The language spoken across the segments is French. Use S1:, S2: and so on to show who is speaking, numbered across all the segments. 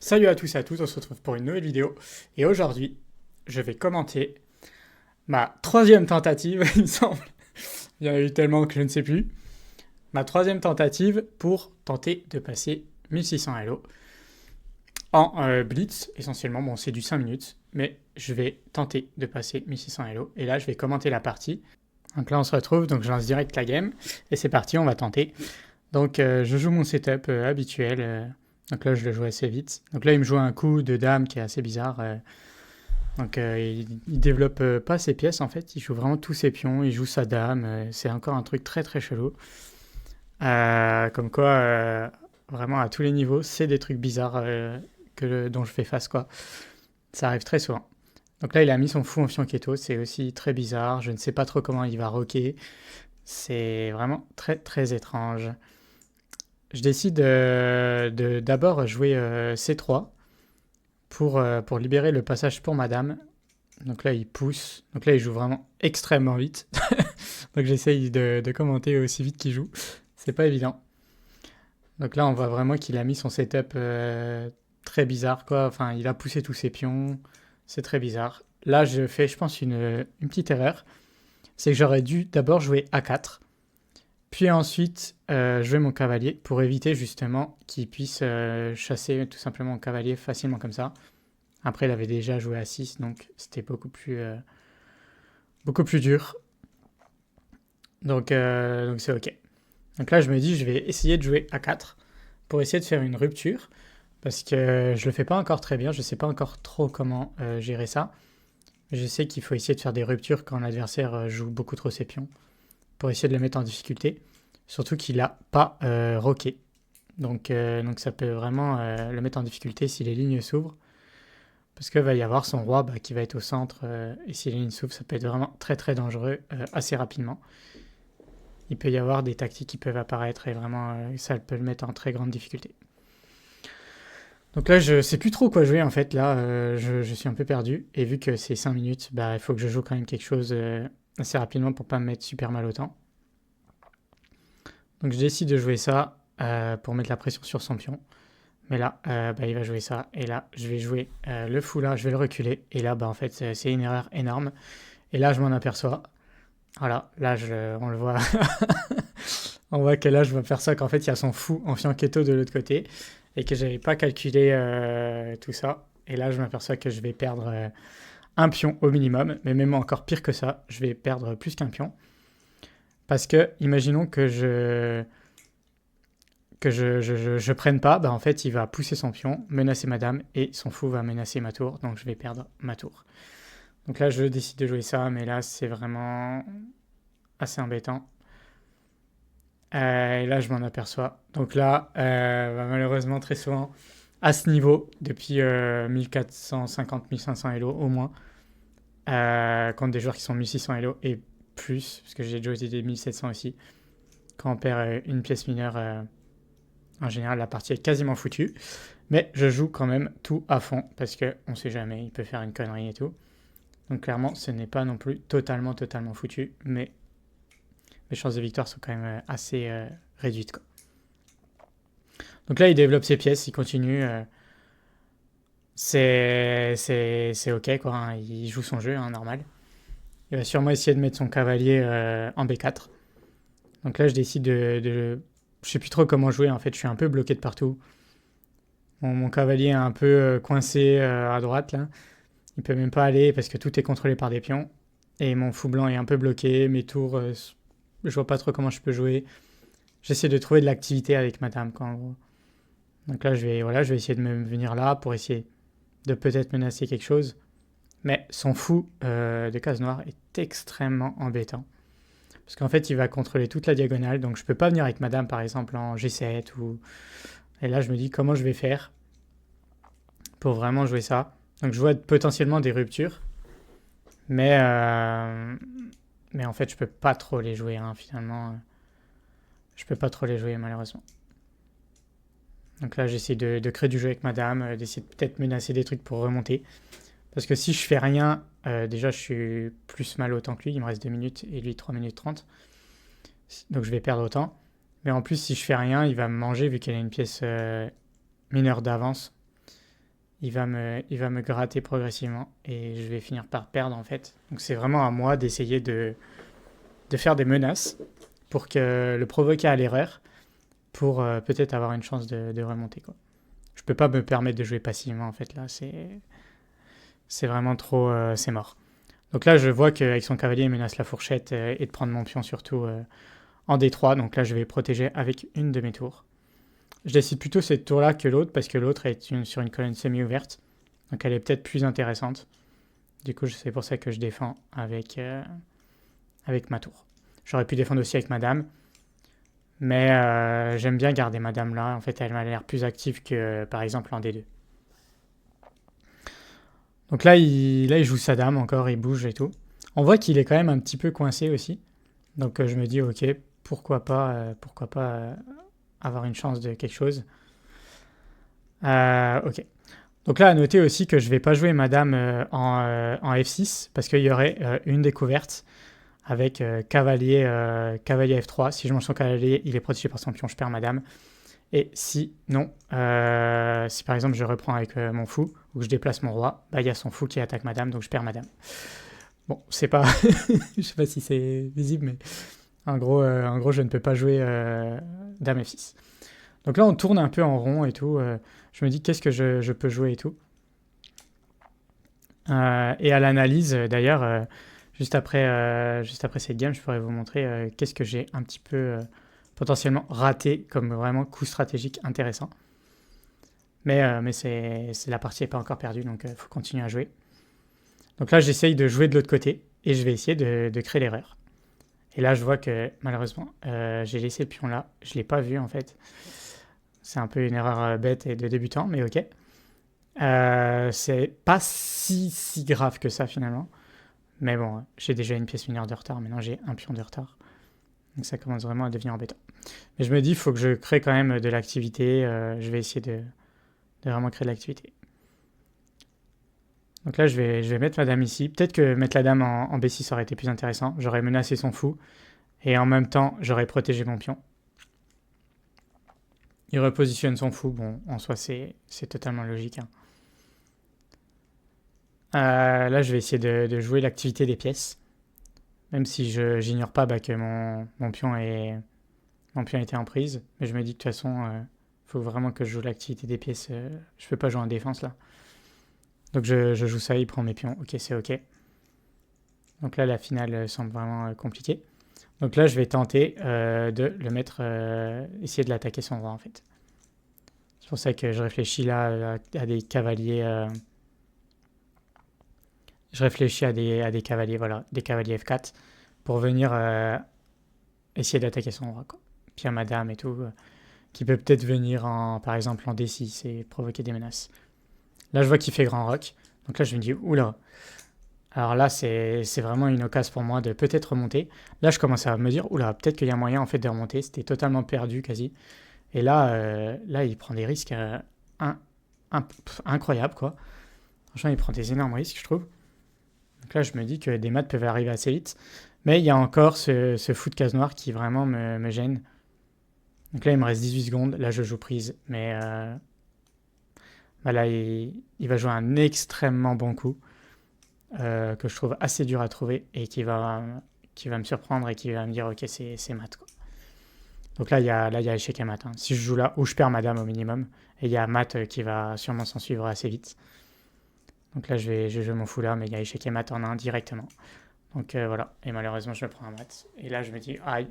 S1: Salut à tous et à toutes, on se retrouve pour une nouvelle vidéo. Et aujourd'hui, je vais commenter ma troisième tentative, il me semble. Il y en a eu tellement que je ne sais plus. Ma troisième tentative pour tenter de passer 1600 Elo en blitz, essentiellement. Bon, c'est du 5 minutes, mais je vais tenter de passer 1600 Elo. Et là, je vais commenter la partie. Donc là, on se retrouve, donc je lance direct la game. Et c'est parti, on va tenter. Donc, je joue mon setup habituel. Donc là, je le joue assez vite. Donc là, il me joue un coup de dame qui est assez bizarre. Donc il développe pas ses pièces en fait, il joue vraiment tous ses pions, il joue sa dame, c'est encore un truc très très chelou. Comme quoi, vraiment à tous les niveaux, c'est des trucs bizarres dont je fais face quoi. Ça arrive très souvent. Donc là il a mis son fou en fianchetto, c'est aussi très bizarre, je ne sais pas trop comment il va rocker. C'est vraiment très très étrange. Je décide d'abord jouer C3 pour libérer le passage pour madame. Donc là, il pousse. Donc là, il joue vraiment extrêmement vite. Donc j'essaye de commenter aussi vite qu'il joue. C'est pas évident. Donc là, on voit vraiment qu'il a mis son setup très bizarre, quoi. Enfin, il a poussé tous ses pions. C'est très bizarre. Là, je fais, je pense, une petite erreur. C'est que j'aurais dû d'abord jouer A4. Puis ensuite, jouer mon cavalier pour éviter justement qu'il puisse chasser tout simplement mon cavalier facilement comme ça. Après, il avait déjà joué à 6, donc c'était beaucoup plus dur. Donc c'est ok. Donc là, je me dis, je vais essayer de jouer à 4 pour essayer de faire une rupture. Parce que je le fais pas encore très bien, je sais pas encore trop comment gérer ça. Je sais qu'il faut essayer de faire des ruptures quand l'adversaire joue beaucoup trop ses pions pour essayer de le mettre en difficulté. Surtout qu'il a pas roqué. Donc ça peut vraiment le mettre en difficulté si les lignes s'ouvrent. Parce qu'il va y avoir son roi qui va être au centre. Et si les lignes s'ouvrent, ça peut être vraiment très très dangereux assez rapidement. Il peut y avoir des tactiques qui peuvent apparaître et vraiment ça peut le mettre en très grande difficulté. Donc là, je sais plus trop quoi jouer en fait. Là, je suis un peu perdu. Et vu que c'est 5 minutes, il faut que je joue quand même quelque chose assez rapidement pour pas me mettre super mal au temps. Donc je décide de jouer ça pour mettre la pression sur son pion. Mais là, il va jouer ça. Et là, je vais jouer le fou là, je vais le reculer. Et là, en fait, c'est une erreur énorme. Et là, je m'en aperçois. Voilà, là, on le voit. On voit que là, je m'aperçois qu'en fait, il y a son fou en fianchetto de l'autre côté. Et que j'avais pas calculé tout ça. Et là, je m'aperçois que je vais perdre un pion au minimum. Mais même encore pire que ça, je vais perdre plus qu'un pion. Parce que, imaginons que je prenne pas, en fait, il va pousser son pion, menacer ma dame, et son fou va menacer ma tour, donc je vais perdre ma tour. Donc là, je décide de jouer ça, mais là, c'est vraiment assez embêtant. Et là, je m'en aperçois. Donc là, malheureusement, très souvent, à ce niveau, depuis 1450-1500 Elo au moins, contre des joueurs qui sont 1600 Elo et plus, parce que j'ai déjà été des 1700 aussi, quand on perd une pièce mineure, en général, la partie est quasiment foutue. Mais je joue quand même tout à fond, parce qu'on sait jamais, il peut faire une connerie et tout. Donc clairement, ce n'est pas non plus totalement foutu, mais mes chances de victoire sont quand même assez réduites, quoi. Donc là, il développe ses pièces, il continue. C'est ok, quoi, hein, il joue son jeu, hein, normal. Il va sûrement essayer de mettre son cavalier en B4. Donc là, je décide je sais plus trop comment jouer, en fait, je suis un peu bloqué de partout. Mon cavalier est un peu coincé à droite, là. Il peut même pas aller parce que tout est contrôlé par des pions. Et mon fou blanc est un peu bloqué. Mes tours, je vois pas trop comment je peux jouer. J'essaie de trouver de l'activité avec ma dame, quoi, en gros. Donc là, je vais essayer de me venir là pour essayer de peut-être menacer quelque chose. Mais son fou de case noire est extrêmement embêtant. Parce qu'en fait, il va contrôler toute la diagonale. Donc je peux pas venir avec ma dame, par exemple, en G7 ou... Et là, je me dis comment je vais faire pour vraiment jouer ça. Donc je vois potentiellement des ruptures. Mais, euh, mais en fait, je peux pas trop les jouer, hein, finalement. Je peux pas trop les jouer, malheureusement. Donc là, j'essaie de créer du jeu avec madame, d'essayer de peut-être menacer des trucs pour remonter. Parce que si je fais rien, déjà, je suis plus mal autant que lui. Il me reste 2 minutes et lui 3 minutes 30. Donc je vais perdre autant. Mais en plus, si je fais rien, il va me manger vu qu'elle a une pièce mineure d'avance. il va me gratter progressivement et je vais finir par perdre en fait. Donc c'est vraiment à moi d'essayer de faire des menaces pour que le provoquer à l'erreur pour peut-être avoir une chance de remonter, quoi. Je peux pas me permettre de jouer passivement en fait là, c'est vraiment trop, c'est mort. Donc là je vois qu'avec son cavalier il menace la fourchette et de prendre mon pion surtout en D3, donc là je vais protéger avec une de mes tours. Je décide plutôt cette tour-là que l'autre, parce que l'autre est sur une colonne semi-ouverte. Donc elle est peut-être plus intéressante. Du coup, c'est pour ça que je défends avec ma tour. J'aurais pu défendre aussi avec ma dame. Mais j'aime bien garder ma dame là. En fait, elle m'a l'air plus active que, par exemple, en D2. Donc là, il joue sa dame encore, il bouge et tout. On voit qu'il est quand même un petit peu coincé aussi. Donc je me dis, ok, pourquoi pas avoir une chance de quelque chose. Ok. Donc là, à noter aussi que je vais pas jouer madame en F6 parce qu'il y aurait une découverte avec cavalier F3. Si je mange son cavalier, il est protégé par son pion, je perds madame. Et si non, si par exemple je reprends avec mon fou ou que je déplace mon roi, bah il y a son fou qui attaque madame, donc je perds madame. Bon, c'est pas, je sais pas si c'est visible, mais en gros, je ne peux pas jouer dame F6. Donc là, on tourne un peu en rond et tout. Je me dis qu'est-ce que je peux jouer et tout. Et à l'analyse, d'ailleurs, juste après cette game, je pourrais vous montrer qu'est-ce que j'ai un petit peu potentiellement raté comme vraiment coup stratégique intéressant. Mais la partie n'est pas encore perdue, donc il faut continuer à jouer. Donc là, j'essaye de jouer de l'autre côté et je vais essayer de créer l'erreur. Et là, je vois que malheureusement, j'ai laissé le pion là. Je ne l'ai pas vu en fait. C'est un peu une erreur bête et de débutant, mais ok. C'est pas si grave que ça finalement. Mais bon, j'ai déjà une pièce mineure de retard. Maintenant, j'ai un pion de retard. Donc ça commence vraiment à devenir embêtant. Mais je me dis, il faut que je crée quand même de l'activité. Je vais essayer de vraiment créer de l'activité. Donc là, je vais mettre la dame ici. Peut-être que mettre la dame en B6 aurait été plus intéressant. J'aurais menacé son fou. Et en même temps, j'aurais protégé mon pion. Il repositionne son fou. Bon, en soi, c'est totalement logique. Hein. Là, je vais essayer de jouer l'activité des pièces. Même si j'ignore pas que mon pion était en prise. Mais je me dis que de toute façon, faut vraiment que je joue l'activité des pièces. Je peux pas jouer en défense là. Donc je joue ça, il prend mes pions. Ok, c'est ok. Donc là, la finale semble vraiment compliquée. Donc là, je vais tenter de le mettre, essayer de l'attaquer son roi en fait. C'est pour ça que je réfléchis là à des cavaliers. Je réfléchis à des cavaliers, voilà, des cavaliers F4 pour venir essayer d'attaquer son roi, quoi. Puis à ma dame et tout, qui peut peut-être venir par exemple en D6 et provoquer des menaces. Là, je vois qu'il fait grand roc. Donc là, je me dis, oula. Alors là, c'est vraiment une occasion pour moi de peut-être remonter. Là, je commence à me dire, oula, peut-être qu'il y a moyen en fait de remonter. C'était totalement perdu quasi. Et là, il prend des risques incroyables, quoi. Franchement, il prend des énormes risques, je trouve. Donc là, je me dis que des maths peuvent arriver assez vite. Mais il y a encore ce fou de case noire qui vraiment me gêne. Donc là, il me reste 18 secondes. Là, je joue prise. Mais là, il va jouer un extrêmement bon coup. Que je trouve assez dur à trouver. Et qui va me surprendre et qui va me dire, ok, c'est mat, quoi. Donc là, il y a échec et mat. Hein. Si je joue là, ou je perds ma dame au minimum. Et il y a mat qui va sûrement s'en suivre assez vite. Donc là, je joue mon fou là, mais il y a échec et mat en 1 directement. Donc voilà, et malheureusement, je me prends un mat. Et là, je me dis, aïe,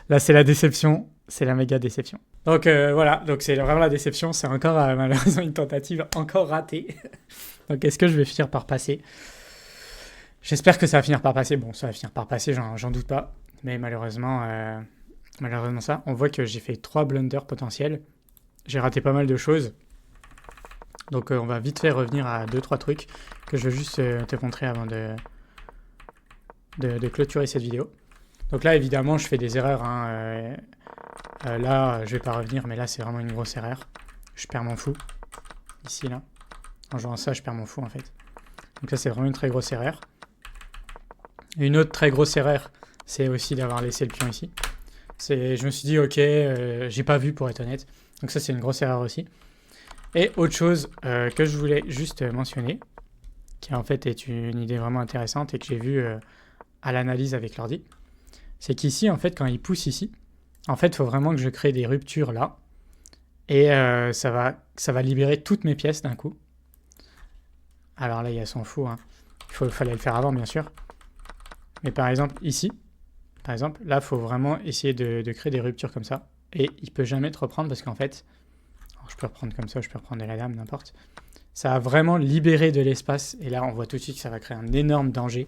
S1: là, c'est la déception, c'est la méga déception. Donc voilà, donc c'est vraiment la déception, c'est encore malheureusement une tentative encore ratée. Donc est-ce que je vais finir par passer? J'espère que ça va finir par passer. Bon, ça va finir par passer, j'en doute pas. Mais malheureusement ça, on voit que j'ai fait 3 blunders potentiels. J'ai raté pas mal de choses. Donc on va vite fait revenir à 2-3 trucs que je veux juste te montrer avant de clôturer cette vidéo. Donc là, évidemment, je fais des erreurs. Hein. Là, je vais pas revenir, mais là, c'est vraiment une grosse erreur. Je perds mon fou. Ici, là. En jouant ça, je perds mon fou, en fait. Donc ça, c'est vraiment une très grosse erreur. Et une autre très grosse erreur, c'est aussi d'avoir laissé le pion ici. Je me suis dit, ok, j'ai pas vu, pour être honnête. Donc ça, c'est une grosse erreur aussi. Et autre chose que je voulais juste mentionner, qui en fait est une idée vraiment intéressante et que j'ai vue à l'analyse avec l'ordi, c'est qu'ici, en fait, quand il pousse ici, en fait, il faut vraiment que je crée des ruptures là. Et ça va libérer toutes mes pièces d'un coup. Alors là, il s'en fout. Hein. Fallait le faire avant, bien sûr. Mais par exemple, ici, là, il faut vraiment essayer de créer des ruptures comme ça. Et il peut jamais te reprendre parce qu'en fait, alors je peux reprendre comme ça, je peux reprendre de la dame, n'importe. Ça va vraiment libérer de l'espace. Et là, on voit tout de suite que ça va créer un énorme danger.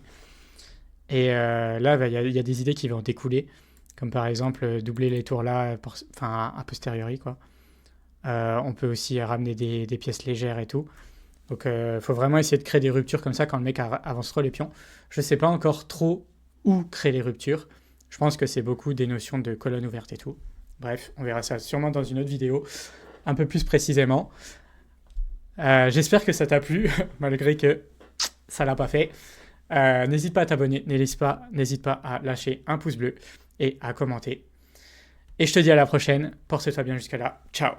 S1: Et là, bah, y a des idées qui vont découler. Comme par exemple, doubler les tours là, enfin, a posteriori, quoi. On peut aussi ramener des pièces légères et tout. Donc il faut vraiment essayer de créer des ruptures comme ça quand le mec avance trop les pions. Je ne sais pas encore trop où créer les ruptures. Je pense que c'est beaucoup des notions de colonne ouverte et tout. Bref, on verra ça sûrement dans une autre vidéo, un peu plus précisément. J'espère que ça t'a plu, malgré que ça l'a pas fait. N'hésite pas à t'abonner, n'hésite pas à lâcher un pouce bleu et à commenter. Et je te dis à la prochaine. Porte-toi bien jusque là. Ciao.